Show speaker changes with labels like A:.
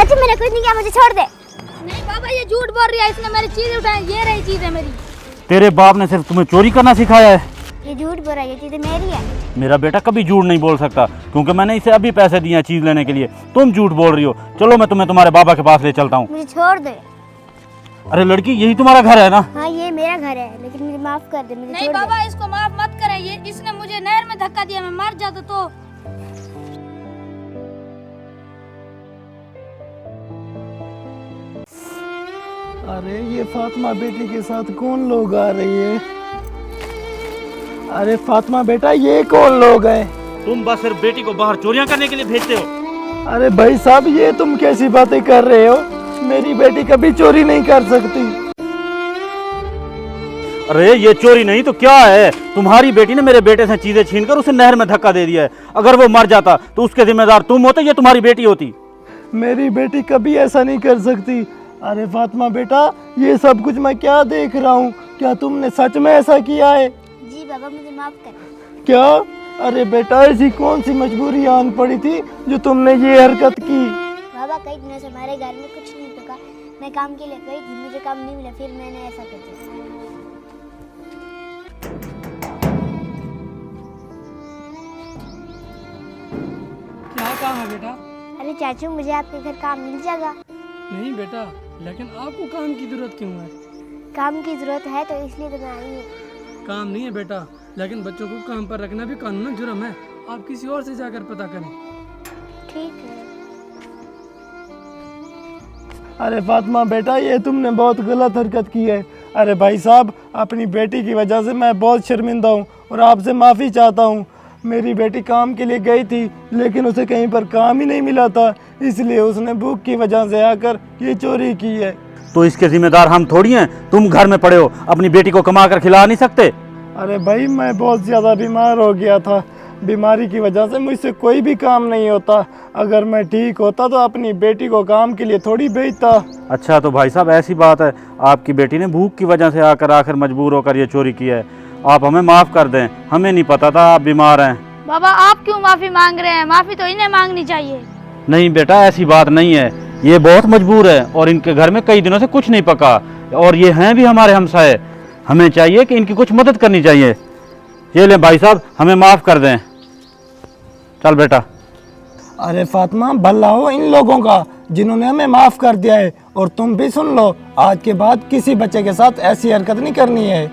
A: चाची मैंने कुछ नहीं किया, मुझे छोड़ दे।
B: नहीं बाबा ये झूठ बोल रही है, इसने मेरी चीज उठाई, ये रही चीज है मेरी।
C: तेरे बाप ने सिर्फ तुम्हें चोरी करना सिखाया है?
A: ये झूठ बोल रहा है, ये चीजें मेरी है।
C: मेरा बेटा कभी झूठ नहीं बोल सकता, क्योंकि मैंने इसे अभी पैसे दिए हैं चीज लेने के लिए। तुम झूठ बोल रही हो। चलो मैं तुम्हें तुम्हारे बाबा के पास ले चलता हूँ।
A: मुझे छोड़ दे।
C: अरे लड़की, यही तुम्हारा घर है ना?
A: हाँ ये मेरा घर है, लेकिन मुझे माफ कर दे, मुझे
B: नहीं
A: छोड़ दे।
B: बाबा इसको माफ मत करें, ये इसने मुझे नहर में धक्का दिया, मैं मर जाता तो।
D: अरे ये फातिमा बेटी के साथ कौन लोग आ रही है? अरे फातिमा बेटा, ये कौन लोग हैं?
C: तुम बस सिर्फ बेटी को बाहर चोरियां करने के लिए भेजते हो।
D: अरे भाई साहब, ये तुम कैसी बातें कर रहे हो? मेरी बेटी कभी चोरी नहीं कर सकती।
C: अरे ये चोरी नहीं तो क्या है? तुम्हारी बेटी ने मेरे बेटे से चीजें छीनकर उसे नहर में धक्का दे दिया है। अगर वो मर जाता तो उसके जिम्मेदार तुम होते या तुम्हारी बेटी होती?
D: मेरी बेटी कभी ऐसा नहीं कर सकती। अरे फातिमा बेटा, ये सब कुछ मैं क्या देख रहा हूँ? क्या तुमने सच में ऐसा किया है?
A: जी बाबा मुझे माफ कर।
D: क्या? अरे बेटा, ऐसी कौन सी मजबूरी आन पड़ी थी जो तुमने ये हरकत की?
A: बाबा कई दिनों से हमारे घर में कुछ नहीं पका, मैं काम के लिए गई थी, मुझे काम नहीं मिला, फिर मैंने ऐसा कर दिया।
E: क्या काम है बेटा?
A: अरे चाचू मुझे आपके घर काम मिल जाएगा?
E: नहीं बेटा, लेकिन आपको काम की जरूरत क्यों है?
A: काम की जरूरत है तो इसलिए तो मैं आई हूँ।
E: काम नहीं है बेटा, लेकिन बच्चों को काम पर रखना भी कानूनन जुर्म है। आप किसी और से जाकर पता करें।
A: ठीक है।
D: अरे फातिमा बेटा, ये तुमने बहुत गलत हरकत की है। अरे भाई साहब, अपनी बेटी की वजह से मैं बहुत शर्मिंदा हूँ और आपसे माफ़ी चाहता हूँ। मेरी बेटी काम के लिए गई थी, लेकिन उसे कहीं पर काम ही नहीं मिला था, इसलिए उसने भूख की वजह से आकर ये चोरी की है।
C: तो इसके जिम्मेदार हम थोड़ी हैं। तुम घर में पड़े हो, अपनी बेटी को कमा कर खिला नहीं सकते?
D: अरे भाई, मैं बहुत ज़्यादा बीमार हो गया था। बीमारी की वजह से मुझसे कोई भी काम नहीं होता। अगर मैं ठीक होता तो अपनी बेटी को काम के लिए थोड़ी भेजता।
C: अच्छा तो भाई साहब ऐसी बात है, आपकी बेटी ने भूख की वजह से आखिर मजबूर होकर ये चोरी की है। आप हमें माफ़ कर दें, हमें नहीं पता था आप बीमार हैं।
B: बाबा आप क्यों माफी मांग रहे हैं? माफी तो इन्हें मांगनी चाहिए।
C: नहीं बेटा, ऐसी बात नहीं है। ये बहुत मजबूर है और इनके घर में कई दिनों से कुछ नहीं पका, और ये हैं भी हमारे हमसाए। हमें चाहिए कि इनकी कुछ मदद करनी चाहिए। ये ले भाई साहब, हमें माफ़ कर दें। चल बेटा।
D: अरे फातिमा, भला हो इन लोगों का जिन्होंने हमें माफ़ कर दिया है। और तुम भी सुन लो, आज के बाद किसी बच्चे के साथ ऐसी हरकत नहीं करनी है।